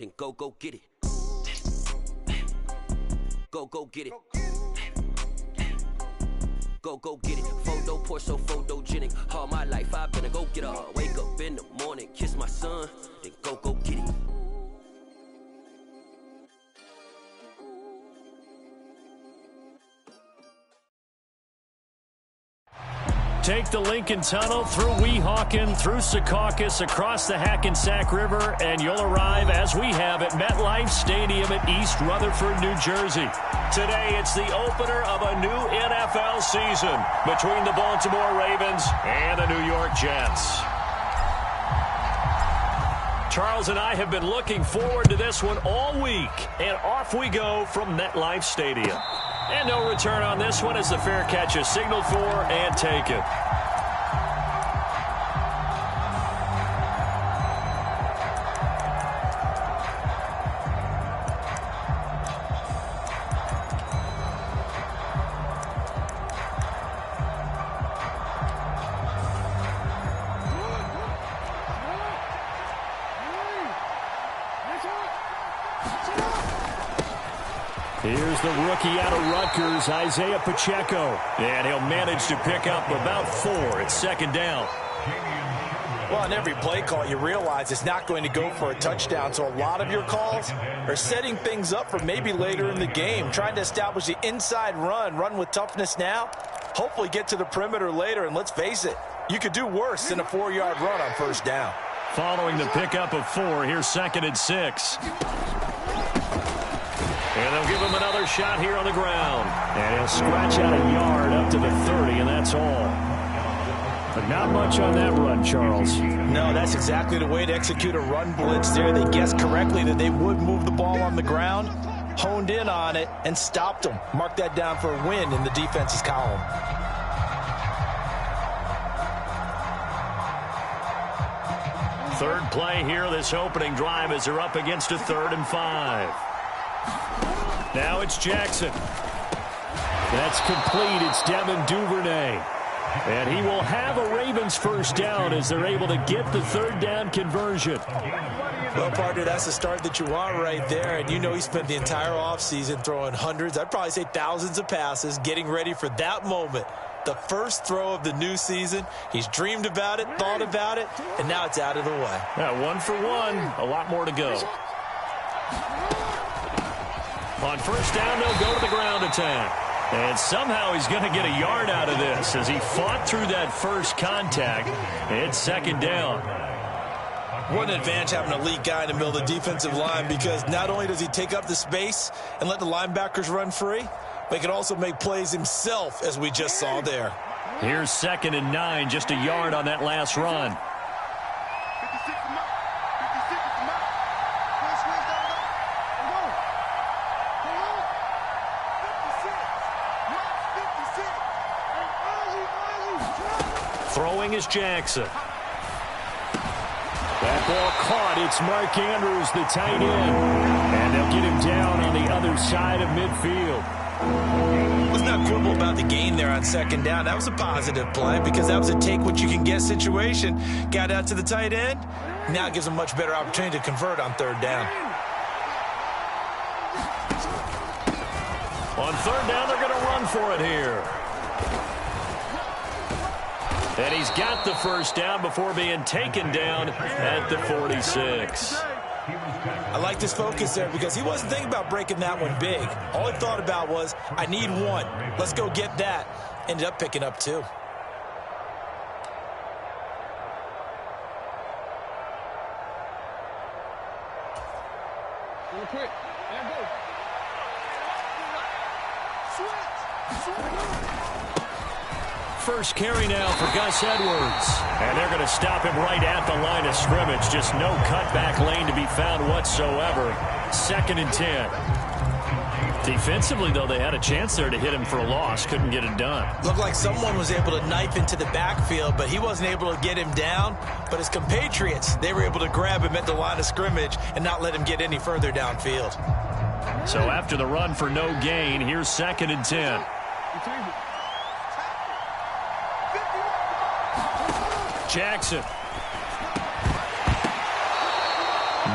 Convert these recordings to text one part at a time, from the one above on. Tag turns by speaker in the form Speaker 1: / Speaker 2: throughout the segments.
Speaker 1: then go get it. Go get it. Go get it. Photo poor, so photogenic. All my life I've been a go getter. Wake up in the morning, kiss my son, then go get it.
Speaker 2: Take the Lincoln Tunnel through Weehawken, through Secaucus, across the Hackensack River, and you'll arrive, as we have, at MetLife Stadium at East Rutherford, New Jersey. Today, it's the opener of a new NFL season between the Baltimore Ravens and the New York Jets. Charles and I have been looking forward to this one all week, and off we go from MetLife Stadium. And no return on this one as the fair catch is signaled for and taken. Here's the rookie out of Rutgers, Isaiah Pacheco. And he'll manage to pick up about 4. It's second down.
Speaker 3: Well, on every play call, you realize it's not going to go for a touchdown. So a lot of your calls are setting things up for maybe later in the game, trying to establish the inside run with toughness now, hopefully get to the perimeter later. And let's face it, you could do worse than a 4-yard run on first down.
Speaker 2: Following the pickup of 4, here's 2nd and 6. And they'll give him another shot here on the ground. And he'll scratch out a yard up to the 30, and that's all. But not much on that run, Charles.
Speaker 3: No, that's exactly the way to execute a run blitz there. They guessed correctly that they would move the ball on the ground, honed in on it, and stopped them. Mark that down for a win in the defense's column.
Speaker 2: Third play here, this opening drive, as they're up against a 3rd and 5. Now it's Jackson. That's complete. It's Devin Duvernay. And he will have a Ravens first down as they're able to get the 3rd down conversion.
Speaker 3: Well, partner, that's the start that you want right there. And you know he spent the entire offseason throwing hundreds, I'd probably say thousands of passes, getting ready for that moment. The first throw of the new season. He's dreamed about it, thought about it, and now it's out of the way.
Speaker 2: Yeah, 1 for 1. A lot more to go. On first down, they'll go to the ground attack. And somehow he's going to get a yard out of this as he fought through that first contact. It's second down.
Speaker 3: What an advantage having a lead guy in the middle of the defensive line, because not only does he take up the space and let the linebackers run free, but he can also make plays himself, as we just saw there.
Speaker 2: Here's 2nd and 9, just a yard on that last run. Throwing is Jackson. That ball caught. It's Mark Andrews, the tight end. And they'll get him down on the other side of midfield.
Speaker 3: Let's not quibble about the gain there on second down. That was a positive play because that was a take-what-you-can-get situation. Got out to the tight end. Now it gives him a much better opportunity to convert on 3rd down.
Speaker 2: On 3rd down, they're going to run for it here. And he's got the first down before being taken down at the 46.
Speaker 3: I like this focus there because he wasn't thinking about breaking that one big. All he thought about was, I need 1. Let's go get that. Ended up picking up 2.
Speaker 2: First carry now for Gus Edwards. And they're going to stop him right at the line of scrimmage. Just no cutback lane to be found whatsoever. 2nd and 10. Defensively, though, they had a chance there to hit him for a loss. Couldn't get it done.
Speaker 3: Looked like someone was able to knife into the backfield, but he wasn't able to get him down. But his compatriots, they were able to grab him at the line of scrimmage and not let him get any further downfield.
Speaker 2: So after the run for no gain, here's 2nd and 10. Jackson.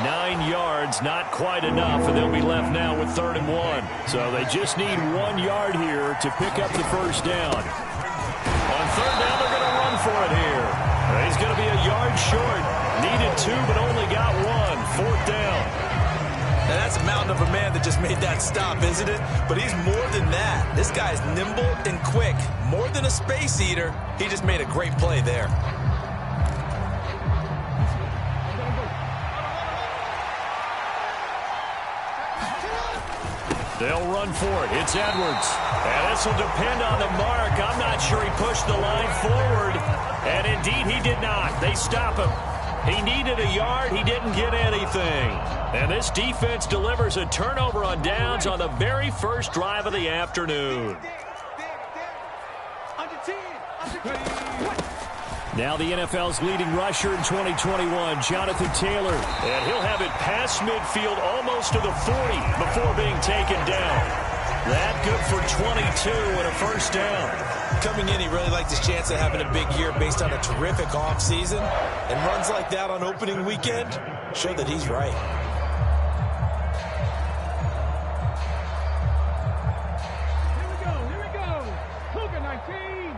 Speaker 2: 9 yards, not quite enough, and they'll be left now with 3rd and 1. So they just need 1 yard here to pick up the first down. On 3rd down, they're going to run for it here. He's going to be a yard short. Needed 2, but only got 1. 4th down.
Speaker 3: Now, that's a mountain of a man that just made that stop, isn't it? But he's more than that. This guy's nimble and quick. More than a space eater. He just made a great play there.
Speaker 2: They'll run for it. It's Edwards. And this will depend on the mark. I'm not sure he pushed the line forward. And indeed, he did not. They stop him. He needed a yard. He didn't get anything. And this defense delivers a turnover on downs on the very first drive of the afternoon. Now the NFL's leading rusher in 2021, Jonathan Taylor. And he'll have it past midfield almost to the 40 before being taken down. That good for 22 and a first down.
Speaker 3: Coming in, he really liked his chance of having a big year based on a terrific offseason. And runs like that on opening weekend show that he's right.
Speaker 4: Here we go. Cougar 19.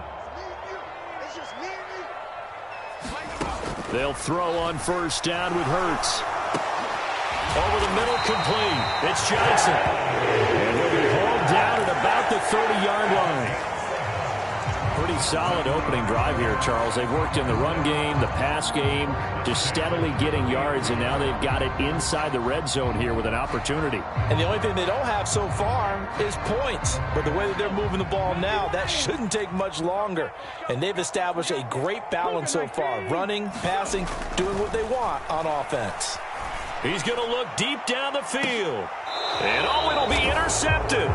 Speaker 2: They'll throw on first down with Hurts. Over the middle, complete. It's Johnson. And he'll be hauled down at about the 30-yard line. Pretty solid opening drive here, Charles. They've worked in the run game, the pass game, just steadily getting yards, and now they've got it inside the red zone here with an opportunity.
Speaker 3: And the only thing they don't have so far is points. But the way that they're moving the ball now, that shouldn't take much longer. And they've established a great balance so far. Running, passing, doing what they want on offense.
Speaker 2: He's going to look deep down the field. And oh, it'll be intercepted.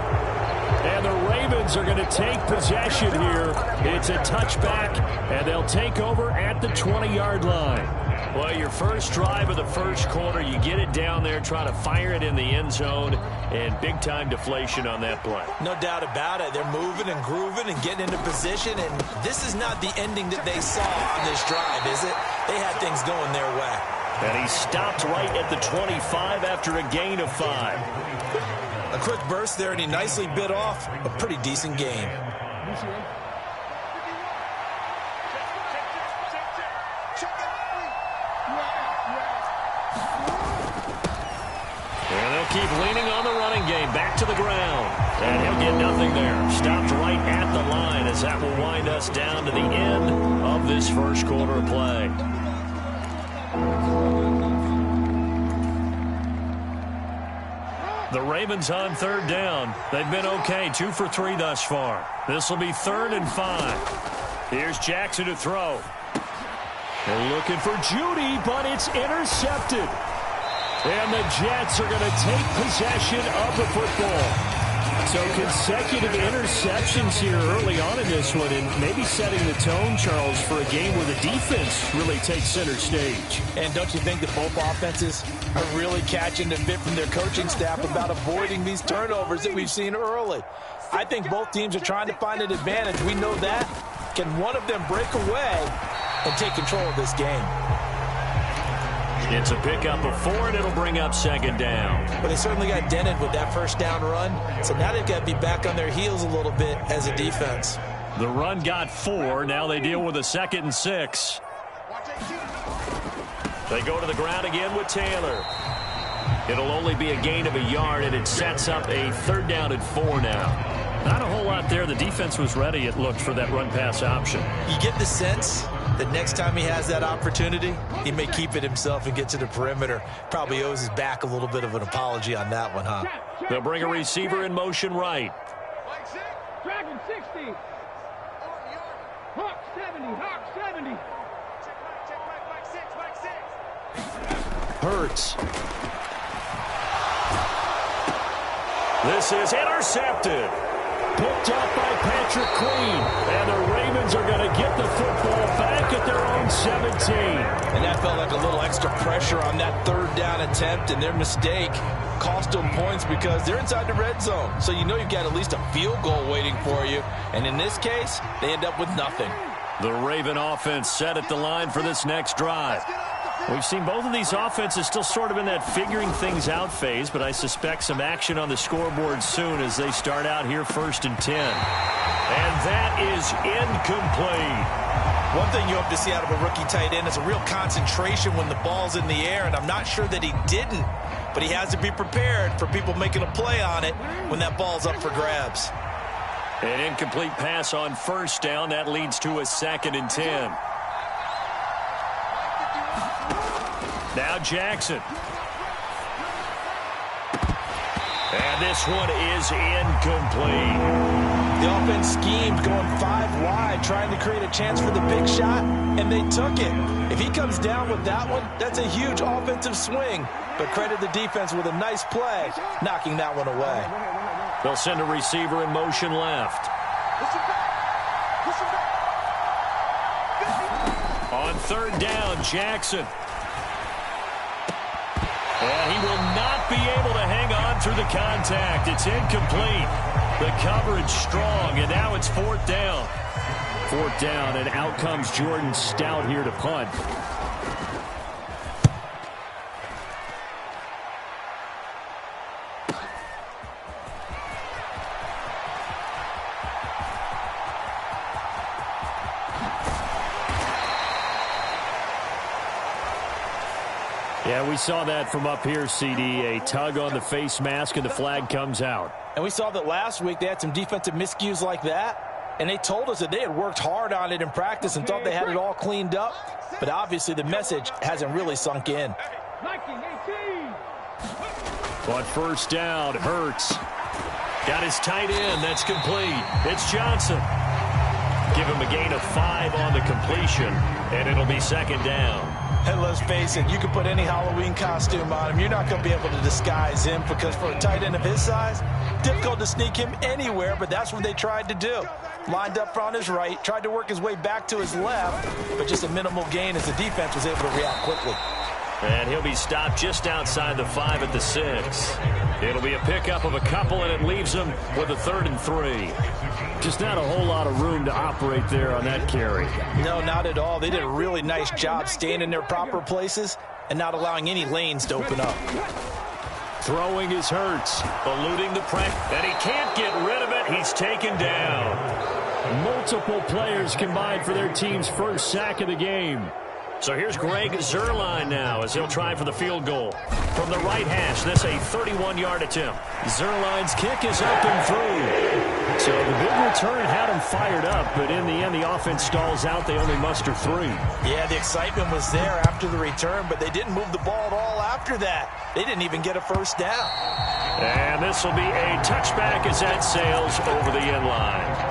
Speaker 2: And the Ravens are going to take possession here. It's a touchback, and they'll take over at the 20-yard line. Well, your first drive of the first quarter, you get it down there, try to fire it in the end zone, and big-time deflation on that play.
Speaker 3: No doubt about it. They're moving and grooving and getting into position, and this is not the ending that they saw on this drive, is it? They had things going their way.
Speaker 2: And he stopped right at the 25 after a gain of 5.
Speaker 3: A quick burst there, and he nicely bit off a pretty decent gain.
Speaker 2: And they'll keep leaning on the running game. Back to the ground. And he'll get nothing there. Stopped right at the line as that will wind us down to the end of this first quarter of play. The Ravens on third down. They've been okay, 2 for 3 thus far. This will be 3rd and 5. Here's Jackson to throw. They're looking for Judy, but it's intercepted. And the Jets are going to take possession of the football. So consecutive interceptions here early on in this one, and maybe setting the tone, Charles, for a game where the defense really takes center stage.
Speaker 3: And don't you think that both offenses are really catching the bit from their coaching staff about avoiding these turnovers that we've seen early? I think both teams are trying to find an advantage. We know that. Can one of them break away and take control of this game?
Speaker 2: It's a pickup of 4, and it'll bring up 2nd down.
Speaker 3: But they certainly got dented with that first down run. So now they've got to be back on their heels a little bit as a defense.
Speaker 2: The run got 4. Now they deal with a 2nd and 6. They go to the ground again with Taylor. It'll only be a gain of a yard, and it sets up a 3rd down and 4 now. Not a whole lot there. The defense was ready, it looked, for that run-pass option.
Speaker 3: You get the sense that next time he has that opportunity, he may keep it himself and get to the perimeter. Probably owes his back a little bit of an apology on that one, huh?
Speaker 2: They'll bring a receiver in motion right.
Speaker 4: Dragon 60. Hawk 70. Hawk 70.
Speaker 2: Hurts. This is intercepted. Picked up by Patrick Queen. And the Ravens are going to get the football back at their own 17.
Speaker 3: And that felt like a little extra pressure on that 3rd down attempt, and their mistake cost them points because they're inside the red zone. So you know you've got at least a field goal waiting for you. And in this case, they end up with nothing.
Speaker 2: The Raven offense set at the line for this next drive. We've seen both of these offenses still sort of in that figuring things out phase, but I suspect some action on the scoreboard soon as they start out here 1st and 10. And that is incomplete.
Speaker 3: One thing you hope to see out of a rookie tight end is a real concentration when the ball's in the air, and I'm not sure that he didn't, but he has to be prepared for people making a play on it when that ball's up for grabs.
Speaker 2: An incomplete pass on 1st down. That leads to a 2nd and 10. Now Jackson. And this one is incomplete.
Speaker 3: The offense schemed going 5 wide, trying to create a chance for the big shot, and they took it. If he comes down with that one, that's a huge offensive swing. But credit the defense with a nice play, knocking that one away.
Speaker 2: They'll send a receiver in motion left. On 3rd down, Jackson. And he will not be able to hang on through the contact. It's incomplete. The coverage strong, and now it's 4th down. 4th down, and out comes Jordan Stout here to punt. Yeah, we saw that from up here, CD. A tug on the face mask, and the flag comes out.
Speaker 3: And we saw that last week they had some defensive miscues like that, and they told us that they had worked hard on it in practice and thought they had it all cleaned up. But obviously the message hasn't really sunk in.
Speaker 4: 1918.
Speaker 2: On 1st down, Hurts. Got his tight end. That's complete. It's Johnson. Give him a gain of 5 on the completion, and it'll be 2nd down.
Speaker 3: And let's face it, you can put any Halloween costume on him. You're not going to be able to disguise him because for a tight end of his size, difficult to sneak him anywhere, but that's what they tried to do. Lined up on his right, tried to work his way back to his left, but just a minimal gain as the defense was able to react quickly.
Speaker 2: And he'll be stopped just outside the 5 at the 6. It'll be a pickup of a couple, and it leaves him with a 3rd and 3. Just not a whole lot of room to operate there on that carry.
Speaker 3: No, not at all. They did a really nice job staying in their proper places and not allowing any lanes to open up.
Speaker 2: Throwing his Hurts, eluding the pressure, and he can't get rid of it. He's taken down. Multiple players combined for their team's 1st sack of the game. So here's Greg Zuerlein now as he'll try for the field goal. From the right hash, this a 31-yard attempt. Zuerlein's kick is up and through. So the big return had him fired up, but in the end, the offense stalls out. They only muster 3.
Speaker 3: Yeah, the excitement was there after the return, but they didn't move the ball at all after that. They didn't even get a 1st down.
Speaker 2: And this will be a touchback as that sails over the end line.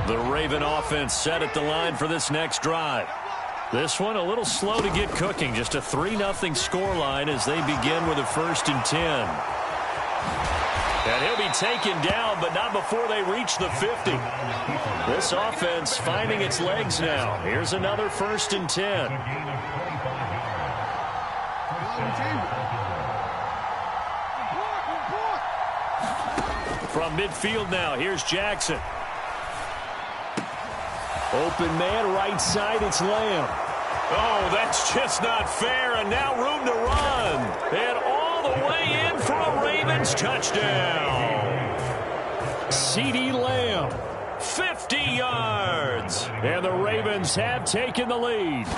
Speaker 2: The Raven offense set at the line for this next drive. This one a little slow to get cooking. Just a 3-0 scoreline as they begin with a 1st and 10. And he'll be taken down, but not before they reach the 50. This offense finding its legs now. Here's another 1st and 10. From midfield now, here's Jackson. Open man, right side, it's Lamb. Oh, that's just not fair, and now room to run. And all the way in for a Ravens touchdown. CeeDee Lamb, 50 yards. And the Ravens have taken the lead.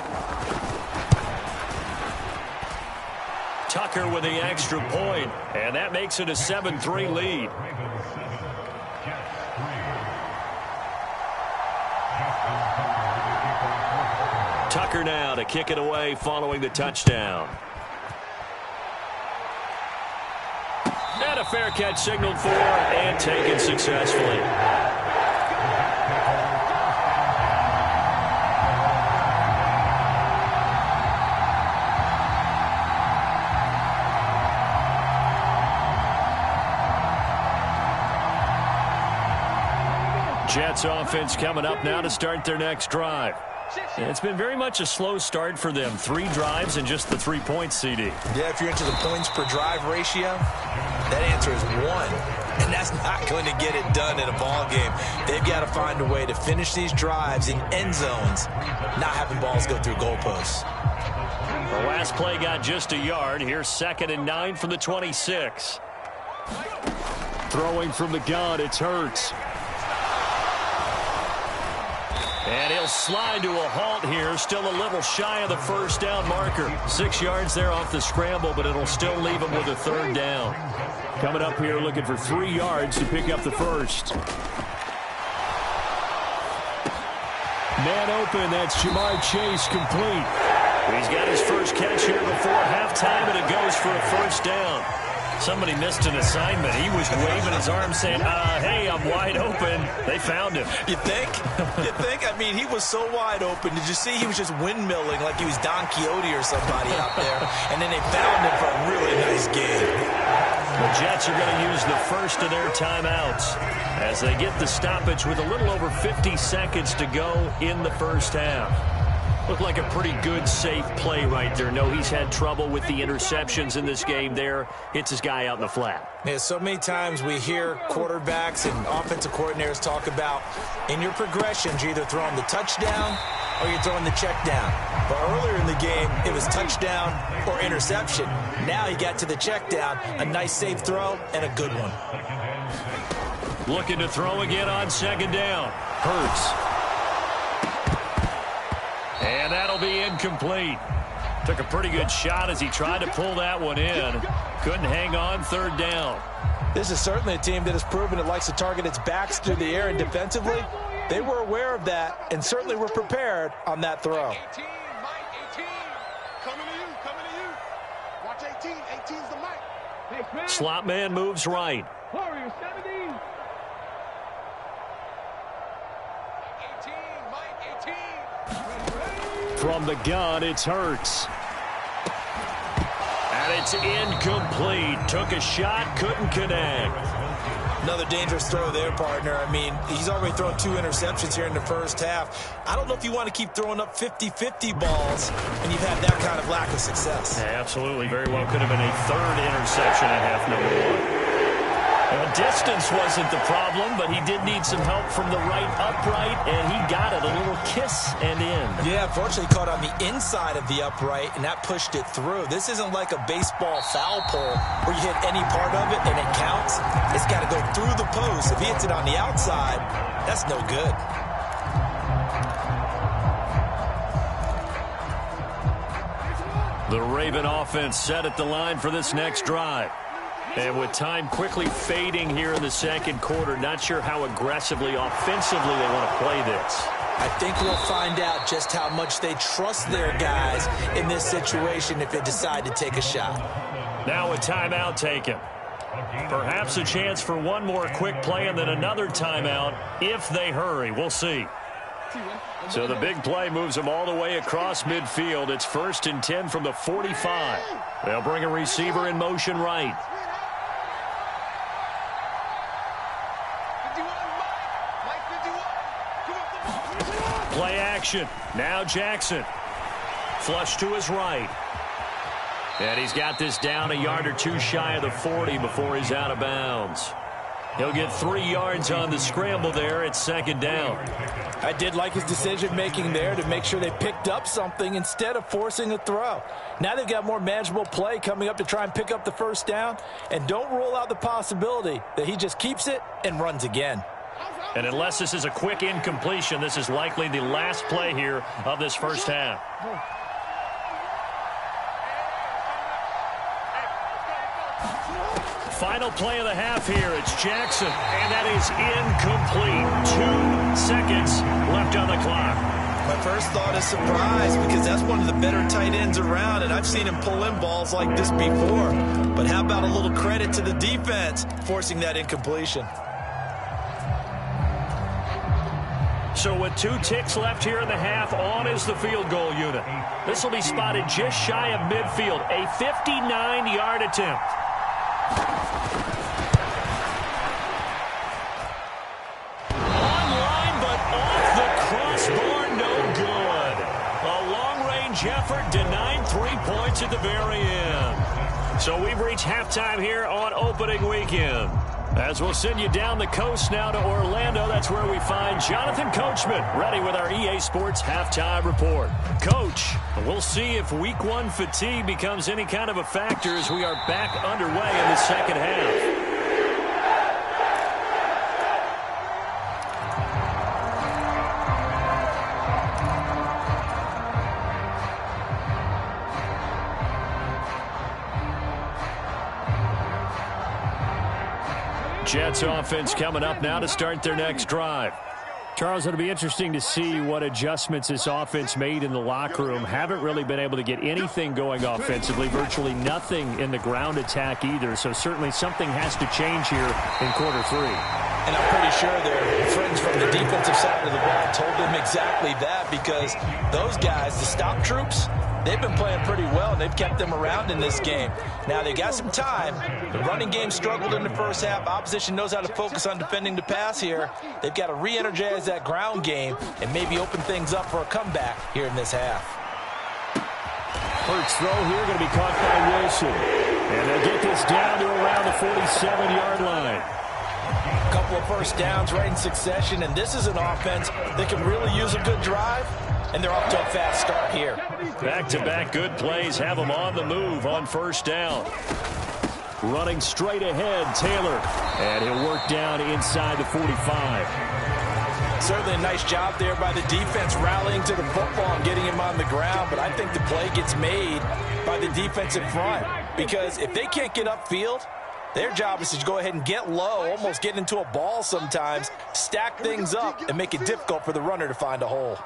Speaker 2: Tucker with the extra point, and that makes it a 7-3 lead. Tucker now to kick it away following the touchdown. And a fair catch signaled for and taken successfully. Jets offense coming up now to start their next drive. It's been very much a slow start for them. 3 drives and just the 3 points, CD.
Speaker 3: Yeah, if you're into the points per drive ratio, that answer is 1. And that's not going to get it done in a ball game. They've got to find a way to finish these drives in end zones, not having balls go through goalposts.
Speaker 2: The last play got just a yard. Here's 2nd and 9 from the 26. Throwing from the gun, it's Hurts. And he'll slide to a halt here, still a little shy of the first down marker. 6 yards there off the scramble, but it'll still leave him with a 3rd down. Coming up here looking for 3 yards to pick up the first. Man open, that's Jamar Chase complete. He's got his first catch here before halftime, and it goes for a 1st down. Somebody missed an assignment. He was waving his arm saying, hey, I'm wide open. They found him.
Speaker 3: You think? You think? I mean, he was so wide open. Did you see he was just windmilling like he was Don Quixote or somebody out there? And then they found him for a really nice game.
Speaker 2: The Jets are going to use the first of their timeouts as they get the stoppage with a little over 50 seconds to go in the first half. Looked like a pretty good, safe play right there. No, he's had trouble with the interceptions in this game there. Hits his guy out in the flat.
Speaker 3: Yeah, so many times we hear quarterbacks and offensive coordinators talk about in your progressions, you're either throwing the touchdown or you're throwing the check down. But earlier in the game, it was touchdown or interception. Now he got to the check down, a nice safe throw, and a good one.
Speaker 2: Looking to throw again on 2nd down. Hurts. And that'll be incomplete. Took a pretty good shot as he tried to pull that one in. Couldn't hang on, 3rd down.
Speaker 3: This is certainly a team that has proven it likes to target its backs through the air, and defensively, they were aware of that and certainly were prepared on that throw.
Speaker 4: 18, Mike, 18. Coming to you, coming to you. Watch 18, 18's the Mike.
Speaker 2: Slot man moves right.
Speaker 4: Warrior 17. 18, Mike, 18.
Speaker 2: From the gun, it's Hurts. And it's incomplete. Took a shot, couldn't connect.
Speaker 3: Another dangerous throw there, partner. I mean, he's already thrown 2 interceptions here in the first half. I don't know if you want to keep throwing up 50-50 balls and you've had that kind of lack of success.
Speaker 2: Yeah, absolutely. Very well could have been a 3rd interception at half number 1. Well, distance wasn't the problem, but he did need some help from the right upright, and he got it. A little kiss and in.
Speaker 3: Yeah, fortunately caught on the inside of the upright, and that pushed it through. This isn't like a baseball foul pole where you hit any part of it and it counts. It's got to go through the post. If he hits it on the outside, that's no good.
Speaker 2: The Raven offense set at the line for this next drive. And with time quickly fading here in the 2nd quarter, not sure how aggressively, offensively they want to play this.
Speaker 3: I think we'll find out just how much they trust their guys in this situation if they decide to take a shot.
Speaker 2: Now a timeout taken. Perhaps a chance for one more quick play and then another timeout if they hurry. We'll see. So the big play moves them all the way across midfield. It's 1st and 10 from the 45. They'll bring a receiver in motion right. Play action. Now Jackson. Flush to his right. And he's got this down a yard or 2 shy of the 40 before he's out of bounds. He'll get 3 yards on the scramble there at 2nd down.
Speaker 3: I did like his decision-making there to make sure they picked up something instead of forcing a throw. Now they've got more manageable play coming up to try and pick up the 1st down. And don't rule out the possibility that he just keeps it and runs again.
Speaker 2: And unless this is a quick incompletion, this is likely the last play here of this first half. Final play of the half here. It's Jackson, and that is incomplete. 2 seconds left on the clock.
Speaker 3: My first thought is surprise because that's one of the better tight ends around, and I've seen him pull in balls like this before. But how about a little credit to the defense forcing that incompletion?
Speaker 2: So with 2 ticks left here in the half, on is the field goal unit. This will be spotted just shy of midfield. A 59-yard attempt. Online, but off the crossbar, no good. points at the very end. So we've reached halftime here on opening weekend. As we'll send you down the coast now to Orlando, that's where we find Jonathan Coachman ready with our EA Sports halftime report. Coach, we'll see if week one fatigue becomes any kind of a factor as we are back underway in the second half. Jets offense coming up now to start their next drive. Charles, it'll be interesting to see what adjustments this offense made in the locker room. Haven't really been able to get anything going offensively, virtually nothing in the ground attack either. So certainly something has to change here in quarter three.
Speaker 3: And I'm pretty sure their friends from the defensive side of the ball told them exactly that, because those guys, the stop troops, they've been playing pretty well, and they've kept them around in this game. Now, they got some time. The running game struggled in the first half. Opposition knows how to focus on defending the pass here. They've got to re-energize that ground game and maybe open things up for a comeback here in this half.
Speaker 2: Hurts throw here going to be caught by Wilson. And they'll get this down to around the 47-yard line.
Speaker 3: A couple of first downs right in succession, and this is an offense that can really use a good drive. And they're off to a fast start here.
Speaker 2: Back-to-back good plays have them on the move on first down. Running straight ahead, Taylor. And he'll work down inside the 45.
Speaker 3: Certainly a nice job there by the defense rallying to the football and getting him on the ground. But I think the play gets made by the defensive front. Because if they can't get upfield, their job is to go ahead and get low, almost get into a ball sometimes, stack things up, and make it difficult for the runner to find a hole.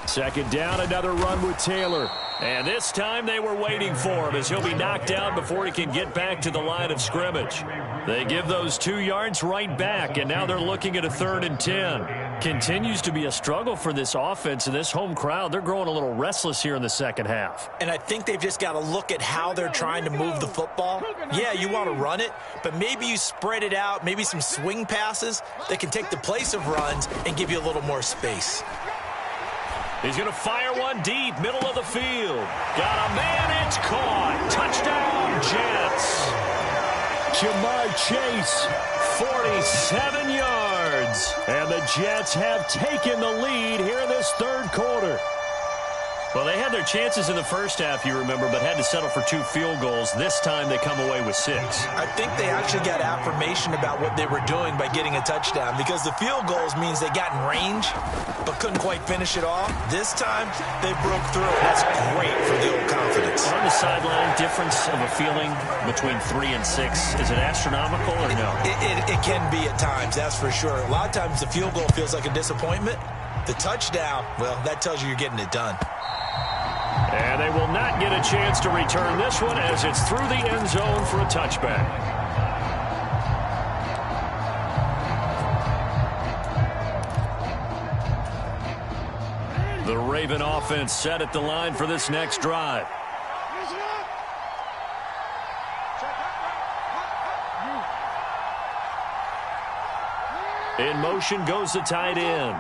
Speaker 2: Second down, another run with Taylor. And this time they were waiting for him as he'll be knocked down before he can get back to the line of scrimmage. They give those 2 yards right back, and now they're looking at a 3rd and 10. Continues to be a struggle for this offense and this home crowd. They're growing a little restless here in the second half.
Speaker 3: And I think they've just got to look at how they're trying to move the football. Yeah, you want to run it, but maybe you spread it out, maybe some swing passes that can take the place of runs and give you a little more space.
Speaker 2: He's going to fire one deep, middle of the field. Got a man, it's caught. Touchdown, Jets. Jamar Chase, 47 yards. And the Jets have taken the lead here in this third quarter. Well, they had their chances in the first half, you remember, but had to settle for 2 field goals. This time they come away with 6.
Speaker 3: I think they actually got affirmation about what they were doing by getting a touchdown, because the field goals means they got in range but couldn't quite finish it off. This time they broke through, and that's great for the old confidence.
Speaker 2: On the sideline, difference of a feeling between 3 and 6, is it astronomical or no?
Speaker 3: It can be at times, that's for sure. A lot of times the field goal feels like a disappointment. The touchdown, well, that tells you you're getting it done.
Speaker 2: And they will not get a chance to return this one as it's through the end zone for a touchback. The Raven offense set at the line for this next drive. In motion goes the tight end.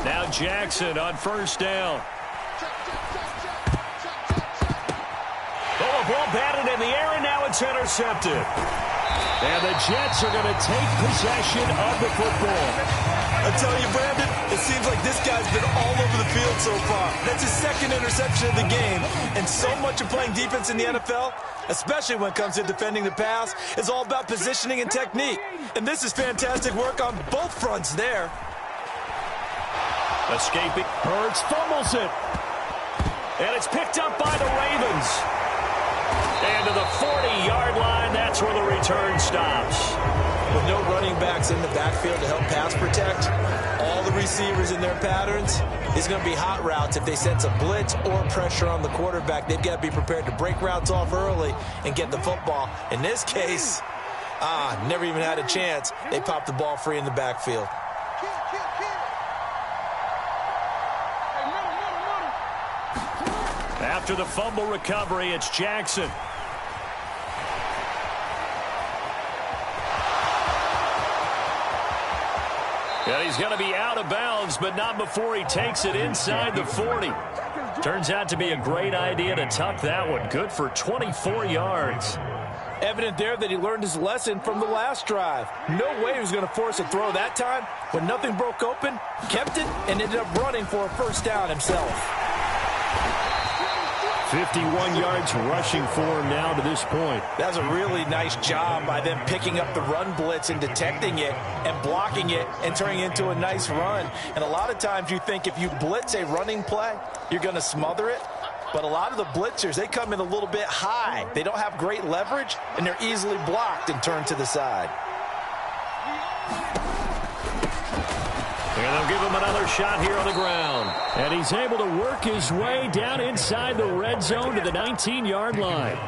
Speaker 2: Now Jackson on first down. Oh, a ball batted in the air, and now it's intercepted. And the Jets are going to take possession of the football.
Speaker 3: I tell you, Brandon, it seems like this guy's been all over the field so far. That's his 2nd interception of the game. And so much of playing defense in the NFL, especially when it comes to defending the pass, is all about positioning and technique. And this is fantastic work on both fronts there.
Speaker 2: Escaping. Hurts fumbles it. And it's picked up by the Ravens. And to the 40-yard line, that's where the return stops.
Speaker 3: With no running backs in the backfield to help pass protect, all the receivers in their patterns, it's going to be hot routes. If they sense a blitz or pressure on the quarterback, they've got to be prepared to break routes off early and get the football. In this case, never even had a chance. They popped the ball free in the backfield.
Speaker 2: After the fumble recovery, it's Jackson. And he's going to be out of bounds, but not before he takes it inside the 40. Turns out to be a great idea to tuck that one. Good for 24 yards.
Speaker 3: Evident there that he learned his lesson from the last drive. No way he was going to force a throw that time. When nothing broke open, kept it, and ended up running for a first down himself.
Speaker 2: 51 yards rushing for him now to this point.
Speaker 3: That's a really nice job by them picking up the run blitz and detecting it and blocking it and turning it into a nice run. And a lot of times you think if you blitz a running play, you're going to smother it. But a lot of the blitzers, they come in a little bit high. They don't have great leverage, and they're easily blocked and turned to the side.
Speaker 2: And they'll give him another shot here on the ground. And he's able to work his way down inside the red zone to the 19-yard line.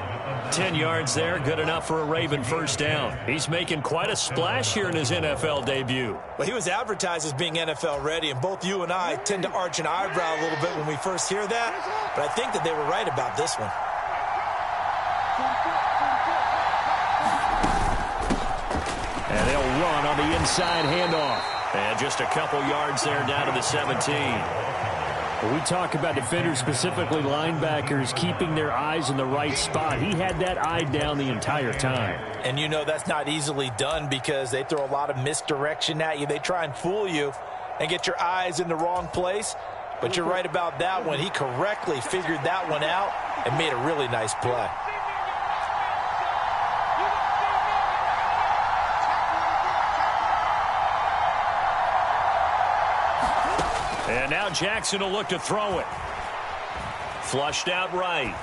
Speaker 2: 10 yards there, good enough for a Raven first down. He's making quite a splash here in his NFL debut.
Speaker 3: Well, he was advertised as being NFL ready, and both you and I tend to arch an eyebrow a little bit when we first hear that. But I think that they were right about this one.
Speaker 2: And they'll run on the inside handoff. And just a couple yards there down to the 17. When we talk about defenders, specifically linebackers, keeping their eyes in the right spot, he had that eye down the entire time.
Speaker 3: And you know that's not easily done because they throw a lot of misdirection at you. They try and fool you and get your eyes in the wrong place. But you're right about that one. He correctly figured that one out and made a really nice play.
Speaker 2: And now Jackson will look to throw it. Flushed out right.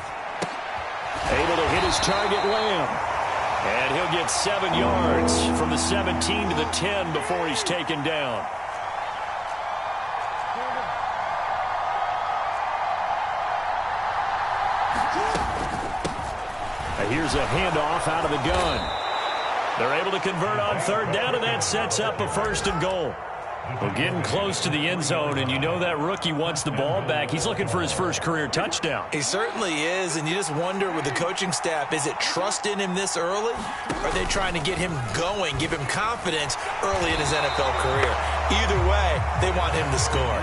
Speaker 2: Able to hit his target, Lamb. And he'll get 7 yards from the 17 to the 10 before he's taken down. Now here's a handoff out of the gun. They're able to convert on third down, and that sets up a first and goal. We're getting close to the end zone, and you know that rookie wants the ball back. He's looking for his first career touchdown.
Speaker 3: He certainly is, and you just wonder with the coaching staff, is it trust in him this early? Or are they trying to get him going, give him confidence early in his NFL career? Either way, they want him to score.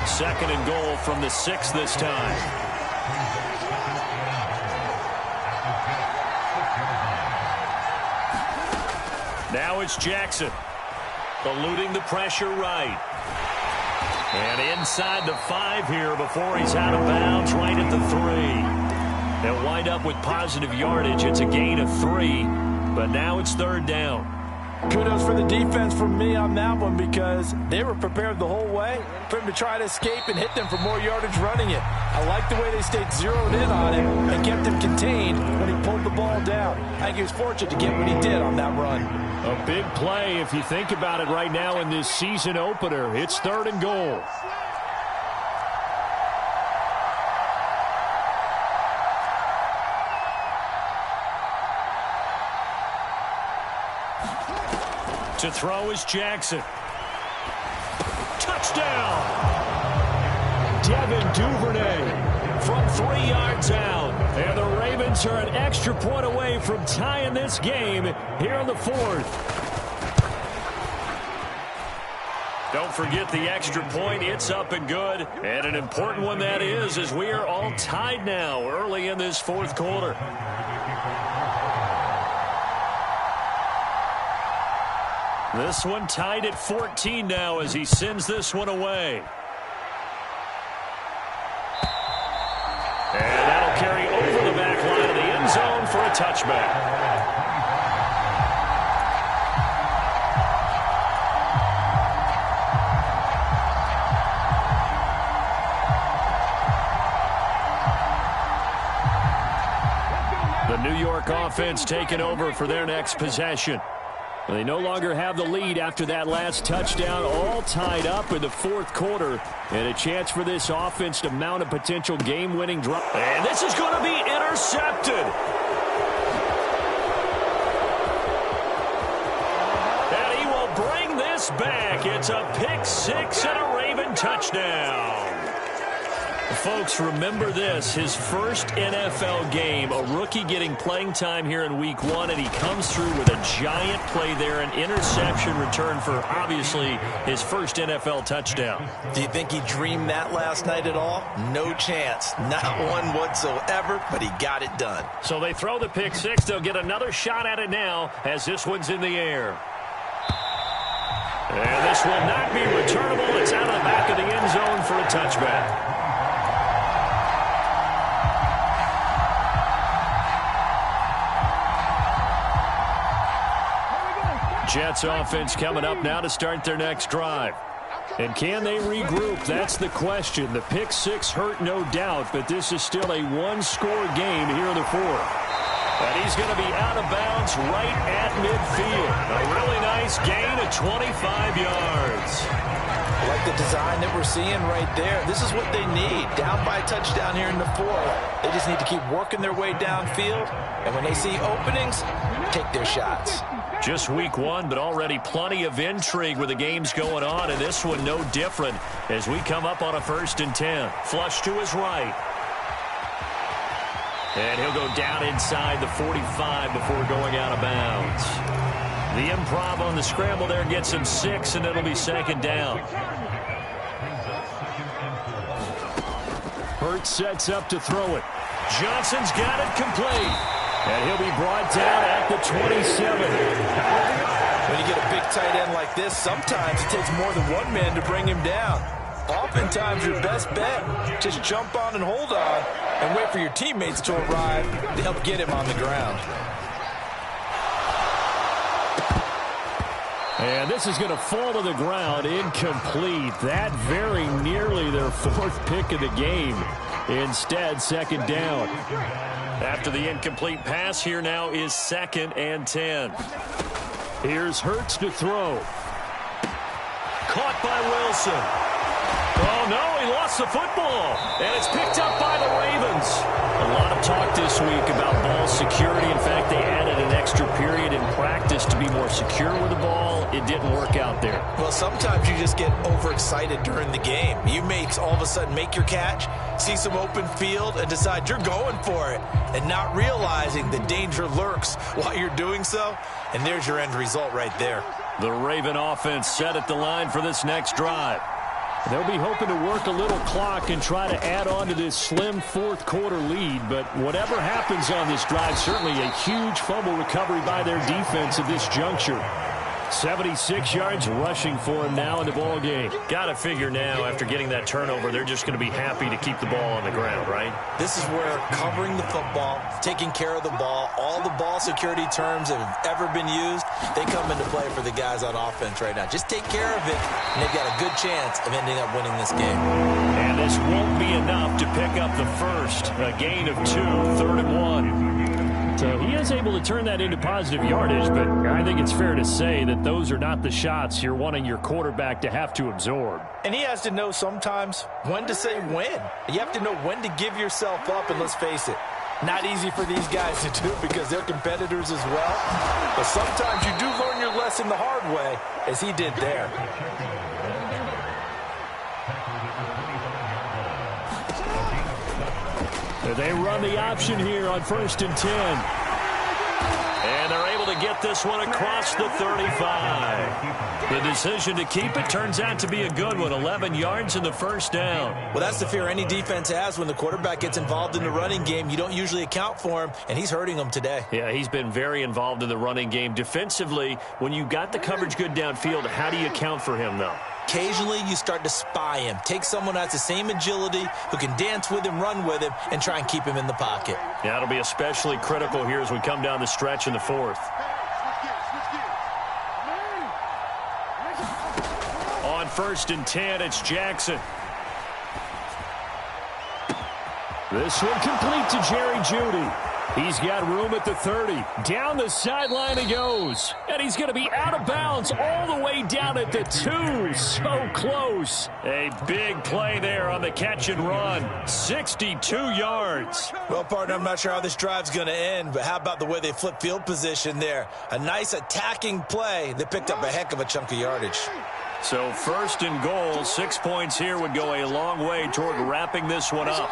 Speaker 2: Second and goal from the 6 this time. Now it's Jackson. Eluding the pressure right. And inside the 5 here before he's out of bounds right at the 3. They'll wind up with positive yardage. It's a gain of 3, but now it's third down.
Speaker 3: Kudos for the defense from me on that one because they were prepared the whole way for him to try to escape and hit them for more yardage running it. I like the way they stayed zeroed in on him and kept him contained when he pulled the ball down. I think he was fortunate to get what he did on that run.
Speaker 2: A big play if you think about it right now in this season opener. It's third and goal. To throw is Jackson. Touchdown! Devin Duvernay from 3 yards out. And the Ravens are an extra point away from tying this game here in the 4th. Don't forget the extra point. It's up and good. And an important one that is, as we are all tied now early in this 4th quarter. This one tied at 14 now as he sends this one away. And that'll carry over the back line of the end zone for a touchback. The New York offense taking over for their next possession. They no longer have the lead after that last touchdown, all tied up in the 4th quarter. And a chance for this offense to mount a potential game-winning drive. And this is going to be intercepted. And he will bring this back. It's a pick 6 and a Raven touchdown. Folks, remember this, his first NFL game, a rookie getting playing time here in week 1, and he comes through with a giant play there, an interception return for, obviously, his first NFL touchdown.
Speaker 3: Do you think he dreamed that last night at all? No chance. Not one whatsoever, but he got it done.
Speaker 2: So they throw the pick six. They'll get another shot at it now as this one's in the air. And this will not be returnable. It's out of the back of the end zone for a touchback. Jets offense coming up now to start their next drive. And can they regroup? That's the question. The pick six hurt, no doubt, but this is still a one-score game here in the fourth. And he's going to be out of bounds right at midfield. A really nice gain of 25 yards.
Speaker 3: I like the design that we're seeing right there. This is what they need. Down by a touchdown here in the fourth. They just need to keep working their way downfield. And when they see openings, take their shots.
Speaker 2: Just week 1, but already plenty of intrigue with the games going on, and this one no different as we come up on a 1st and 10. Flush to his right. And he'll go down inside the 45 before going out of bounds. The improv on the scramble there gets him 6, and it'll be 2nd down. Hurts sets up to throw it. Johnson's got it complete. And he'll be brought down at the 27.
Speaker 3: When you get a big tight end like this, sometimes it takes more than one man to bring him down. Oftentimes, your best bet, just jump on and hold on and wait for your teammates to arrive to help get him on the ground.
Speaker 2: And this is going to fall to the ground, incomplete. That very nearly their 4th pick of the game. Instead, 2nd down. After the incomplete pass, here now is 2nd and 10. Here's Hurts to throw. Caught by Wilson. Oh, no, he lost the football. And it's picked up by the Ravens. A lot of talk this week about ball security. In fact, they added an extra period in practice to be more secure with the ball. It didn't work out there.
Speaker 3: Well, sometimes you just get overexcited during the game. You may all of a sudden make your catch, see some open field, and decide you're going for it, and not realizing the danger lurks while you're doing so. And there's your end result right there.
Speaker 2: The Raven offense set at the line for this next drive. They'll be hoping to work a little clock and try to add on to this slim 4th quarter lead. But whatever happens on this drive, certainly a huge fumble recovery by their defense at this juncture. 76 yards rushing for him now in the ball game. Got to figure now, after getting that turnover, they're just going to be happy to keep the ball on the ground, right?
Speaker 3: This is where covering the football, taking care of the ball, all the ball security terms that have ever been used, they come into play for the guys on offense right now. Just take care of it, and they've got a good chance of ending up winning this game.
Speaker 2: And this won't be enough to pick up the first. A gain of 2, 3rd and 1. So he is able to turn that into positive yardage, but I think it's fair to say that those are not the shots you're wanting your quarterback to have to absorb.
Speaker 3: And he has to know sometimes when to say when. You have to know when to give yourself up, and let's face it, not easy for these guys to do because they're competitors as well. But sometimes you do learn your lesson the hard way, as he did there.
Speaker 2: They run the option here on 1st and 10. And they're able to get this one across the 35. The decision to keep it turns out to be a good one. 11 yards in the 1st down.
Speaker 3: Well, that's the fear any defense has when the quarterback gets involved in the running game. You don't usually account for him, and he's hurting them today.
Speaker 2: Yeah, he's been very involved in the running game. Defensively, when you got the coverage good downfield, how do you account for him, though?
Speaker 3: Occasionally, you start to spy him. Take someone who has the same agility, who can dance with him, run with him, and try and keep him in the pocket.
Speaker 2: Yeah, it'll be especially critical here as we come down the stretch in the 4th. On 1st and 10, it's Jackson. This one complete to Jerry Jeudy. He's got room at the 30. Down the sideline he goes. And he's going to be out of bounds all the way down at the 2. So close. A big play there on the catch and run. 62 yards.
Speaker 3: Well, partner, I'm not sure how this drive's going to end, but how about the way they flip field position there? A nice attacking play that picked up a heck of a chunk of yardage.
Speaker 2: So first and goal, 6 points here would go a long way toward wrapping this one up.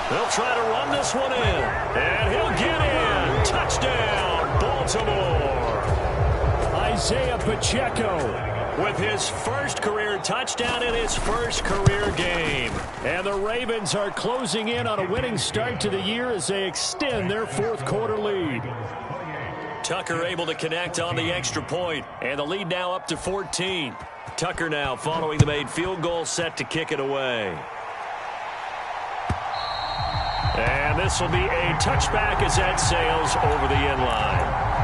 Speaker 2: They'll try to run this one in, and he'll get in. Touchdown, Baltimore. Isaiah Pacheco with his first career touchdown in his first career game. And the Ravens are closing in on a winning start to the year as they extend their fourth quarter lead. Tucker able to connect on the extra point, and the lead now up to 14. Tucker now following the made field goal, set to kick it away. And this will be a touchback as that sails over the end line.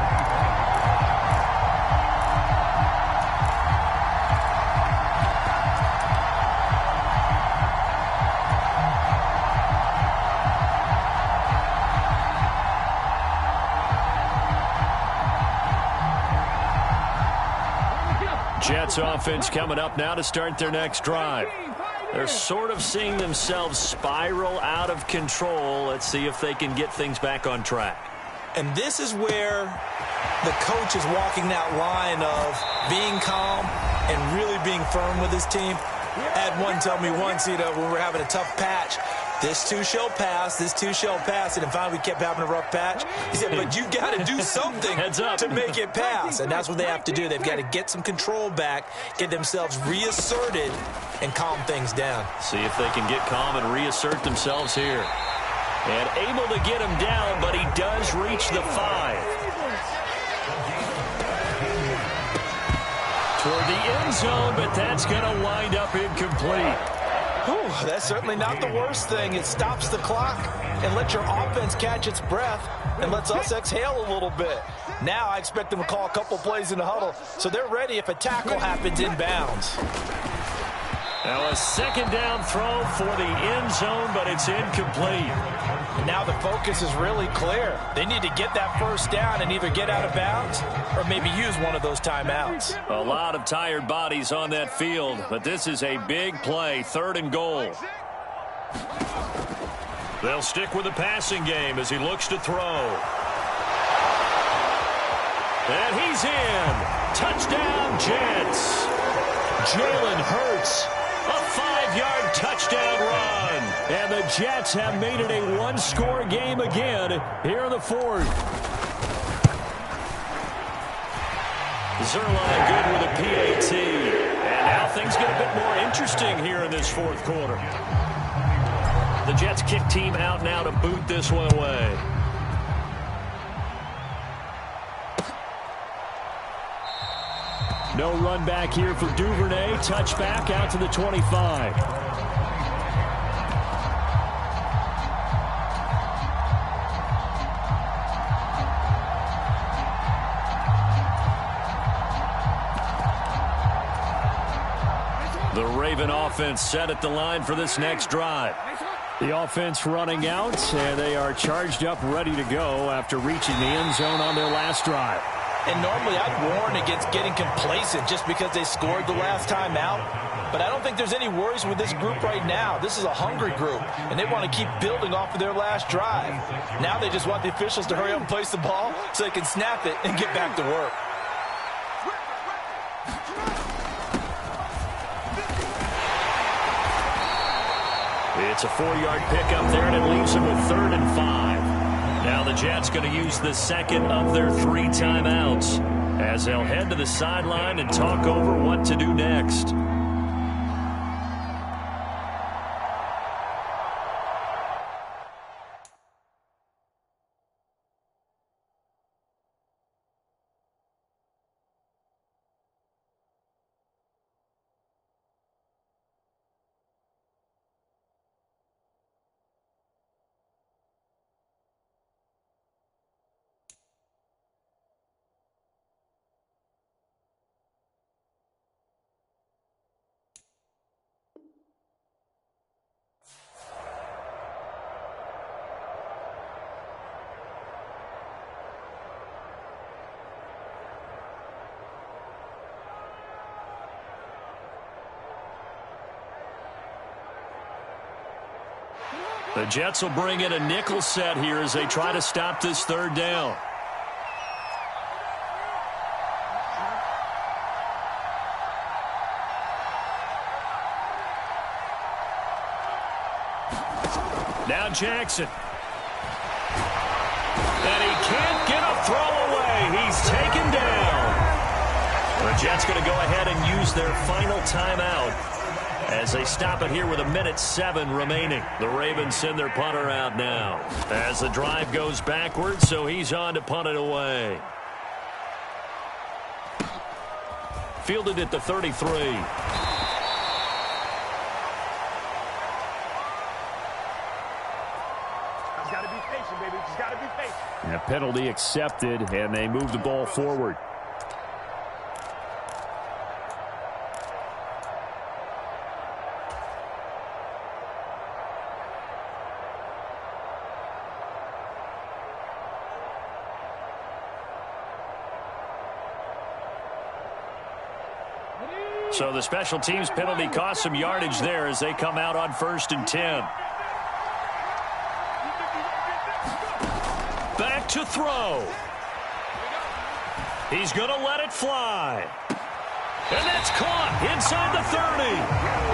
Speaker 2: Jets offense coming up now to start their next drive. They're sort of seeing themselves spiral out of control. Let's see if they can get things back on track.
Speaker 3: And this is where the coach is walking that line of being calm and really being firm with his team. I had one tell me once, when we're having a tough patch, this too shall pass, this too shall pass. And finally we kept having a rough patch. He said, but you got to do something to make it pass. And that's what they have to do. They've got to get some control back, get themselves reasserted, and calm things down.
Speaker 2: See if they can get calm and reassert themselves here. And able to get him down, but he does reach the 5. Toward the end zone, but that's going to wind up incomplete.
Speaker 3: Whew, that's certainly not the worst thing. It stops the clock and lets your offense catch its breath and lets us exhale a little bit. Now I expect them to call a couple plays in the huddle, so they're ready if a tackle happens inbounds.
Speaker 2: Now a second down throw for the end zone, but it's incomplete.
Speaker 3: And now the focus is really clear. They need to get that first down and either get out of bounds or maybe use one of those timeouts.
Speaker 2: A lot of tired bodies on that field, but this is a big play, 3rd and goal. They'll stick with the passing game as he looks to throw. And he's in. Touchdown, Jets. Jalen Hurts. A 5-yard touchdown run. And the Jets have made it a one-score game again here in the 4th. Zerline good with a PAT. And now things get a bit more interesting here in this 4th quarter. The Jets kick team out now to boot this one away. No run back here for Duvernay. Touchback out to the 25. The Raven offense set at the line for this next drive. The offense running out, and they are charged up, ready to go after reaching the end zone on their last drive.
Speaker 3: And normally I'd warn against getting complacent just because they scored the last time out. But I don't think there's any worries with this group right now. This is a hungry group, and they want to keep building off of their last drive. Now they just want the officials to hurry up and place the ball so they can snap it and get back to work.
Speaker 2: It's a 4-yard pickup there, and it leaves them with 3rd and 5. Now the Jets going to use the second of their 3 timeouts as they'll head to the sideline and talk over what to do next. The Jets will bring in a nickel set here as they try to stop this 3rd down. Now Jackson. And he can't get a throw away. He's taken down. The Jets going to go ahead and use their final timeout as they stop it here with 1:07 remaining. The Ravens send their punter out now as the drive goes backwards, so he's on to punt it away. Fielded at the 33. And a penalty accepted, and they move the ball forward. So the special teams penalty cost some yardage there as they come out on 1st and 10. Back to throw. He's going to let it fly. And that's caught inside the 30.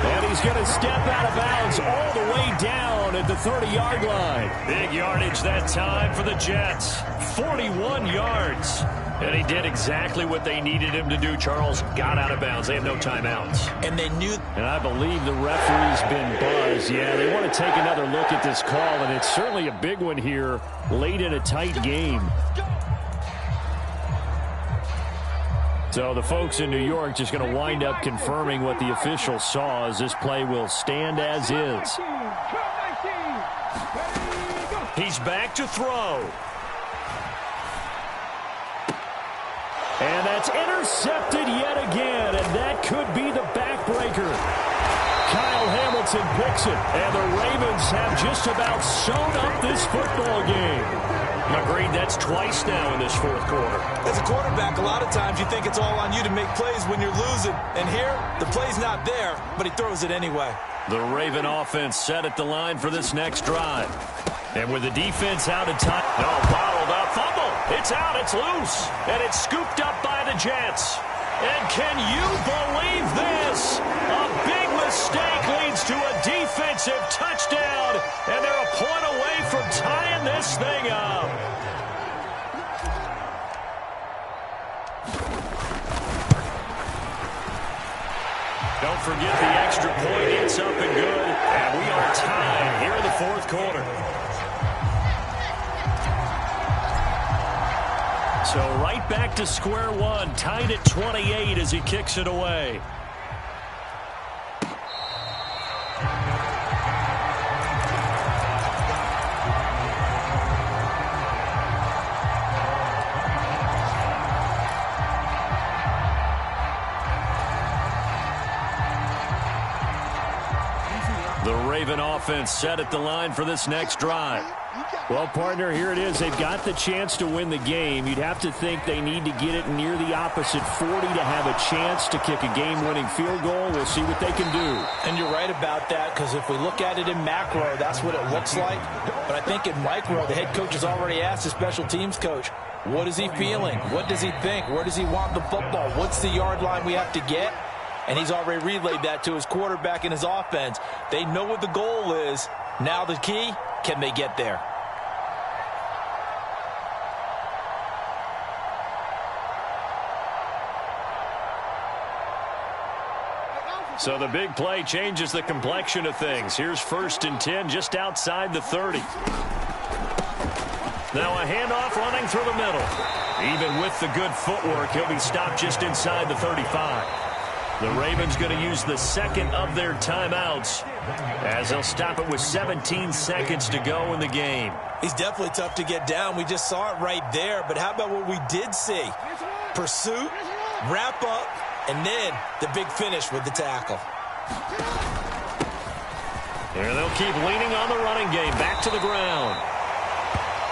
Speaker 2: And he's going to step out of bounds all the way down at the 30-yard line. Big yardage that time for the Jets. 41 yards. And he did exactly what they needed him to do. Charles got out of bounds. They have no timeouts.
Speaker 3: And they knew.
Speaker 2: And I believe the referee's been buzzed. Yeah, they want to take another look at this call, and it's certainly a big one here late in a tight game. So the folks in New York just going to wind up confirming what the official saw as this play will stand as is. He's back to throw. And that's intercepted yet again, and that could be the backbreaker. Kyle Hamilton picks it, and the Ravens have just about sewn up this football game. Agreed, that's twice now in this fourth quarter.
Speaker 3: As a quarterback, a lot of times you think it's all on you to make plays when you're losing. And here, the play's not there, but he throws it anyway.
Speaker 2: The Raven offense set at the line for this next drive. And with the defense out of time, bottled up, fumble. It's out, it's loose, and it's scooped up by the Jets. And can you believe this? A big mistake leads to a defensive touchdown, and they're a point away from tying this thing up. Don't forget the extra point. It's up and good, and we are tied here in the fourth quarter. So right back to square one, tied at 28 as he kicks it away. The Raven offense set at the line for this next drive. Well, partner, here it is. They've got the chance to win the game. You'd have to think they need to get it near the opposite 40 to have a chance to kick a game-winning field goal. We'll see what they can do.
Speaker 3: And you're right about that, because if we look at it in macro, that's what it looks like. But I think in micro, the head coach has already asked the special teams coach, what is he feeling? What does he think? Where does he want the football? What's the yard line we have to get? And he's already relayed that to his quarterback and his offense. They know what the goal is. Now the key, can they get there?
Speaker 2: So the big play changes the complexion of things. Here's 1st and 10 just outside the 30. Now a handoff running through the middle. Even with the good footwork, he'll be stopped just inside the 35. The Ravens going to use the second of their timeouts as they'll stop it with 17 seconds to go in the game.
Speaker 3: He's definitely tough to get down. We just saw it right there. But how about what we did see? Pursuit, wrap up, and then the big finish with the tackle.
Speaker 2: Here they'll keep leaning on the running game. Back to the ground.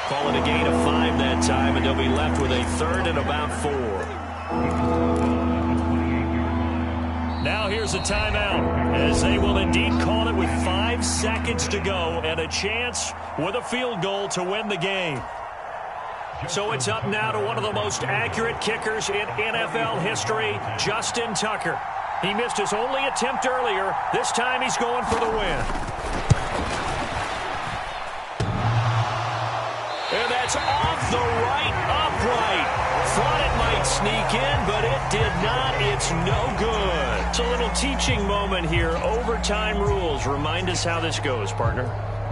Speaker 2: Call it a gain of 5 that time, and they'll be left with a 3rd and about 4. Now here's a timeout, as they will indeed call it with 5 seconds to go and a chance with a field goal to win the game. So it's up now to one of the most accurate kickers in NFL history, Justin Tucker. He missed his only attempt earlier. This time he's going for the win. It's off the right upright. Thought it might sneak in, but it did not. It's no good. It's a little teaching moment here. Overtime rules. Remind us how this goes, partner.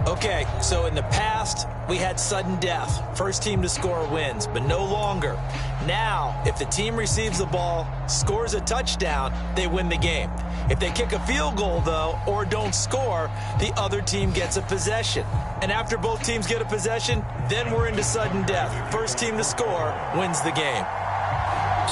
Speaker 3: Okay, so in the past, we had sudden death. First team to score wins, but no longer. Now, if the team receives the ball, scores a touchdown, they win the game. If they kick a field goal, though, or don't score, the other team gets a possession. And after both teams get a possession, then we're into sudden death. First team to score wins the game.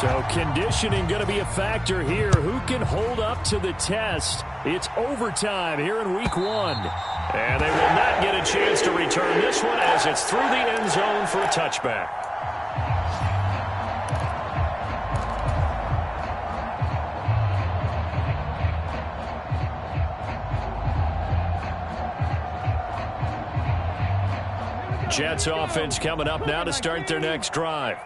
Speaker 2: So conditioning going to be a factor here. Who can hold up to the test? It's overtime here in week 1. And they will not get a chance to return this one as it's through the end zone for a touchback. Jets offense coming up now to start their next drive.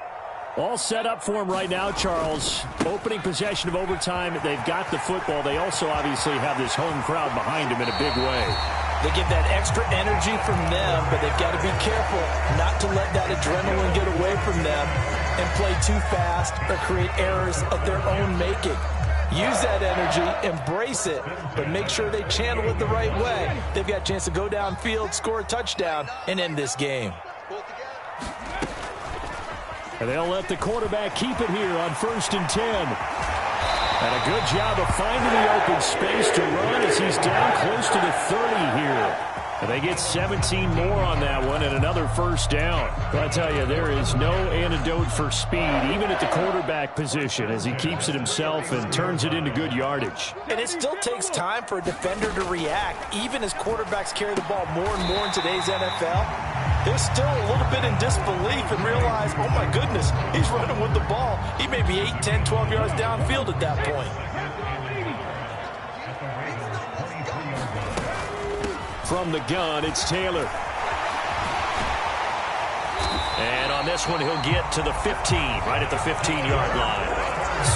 Speaker 2: All set up for them right now, Charles. Opening possession of overtime. They've got the football. They also obviously have this home crowd behind them in a big way.
Speaker 3: They get that extra energy from them, but they've got to be careful not to let that adrenaline get away from them and play too fast or create errors of their own making. Use that energy, embrace it, but make sure they channel it the right way. They've got a chance to go downfield, score a touchdown, and end this game.
Speaker 2: And they'll let the quarterback keep it here on 1st and 10. And a good job of finding the open space to run as he's down close to the 30 here. And they get 17 more on that one and another first down. But I tell you, there is no antidote for speed, even at the quarterback position, as he keeps it himself and turns it into good yardage.
Speaker 3: And it still takes time for a defender to react, even as quarterbacks carry the ball more and more in today's NFL. They're still a little bit in disbelief and realize, oh my goodness, he's running with the ball. He may be 8, 10, 12 yards downfield at that point.
Speaker 2: From the gun, it's Taylor. And on this one, he'll get to the 15, right at the 15-yard line.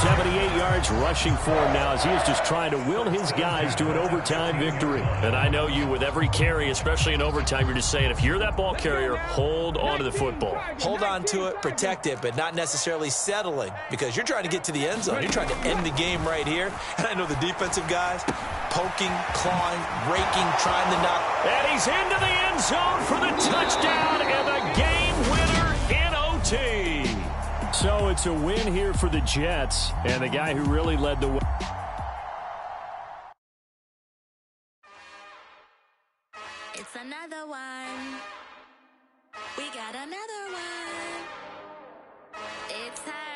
Speaker 2: 78 yards rushing for him now as he is just trying to will his guys to an overtime victory. And I know you, with every carry, especially in overtime, you're just saying, if you're that ball carrier, hold on to the football.
Speaker 3: Hold on to it, protect it, but not necessarily settling, because you're trying to get to the end zone. You're trying to end the game right here. And I know the defensive guys poking, clawing, raking, trying to knock.
Speaker 2: And he's into the end zone for the touchdown and the game winner in OT. So it's a win here for the Jets, and the guy who really led the way.
Speaker 5: It's another one. We got another one. It's her.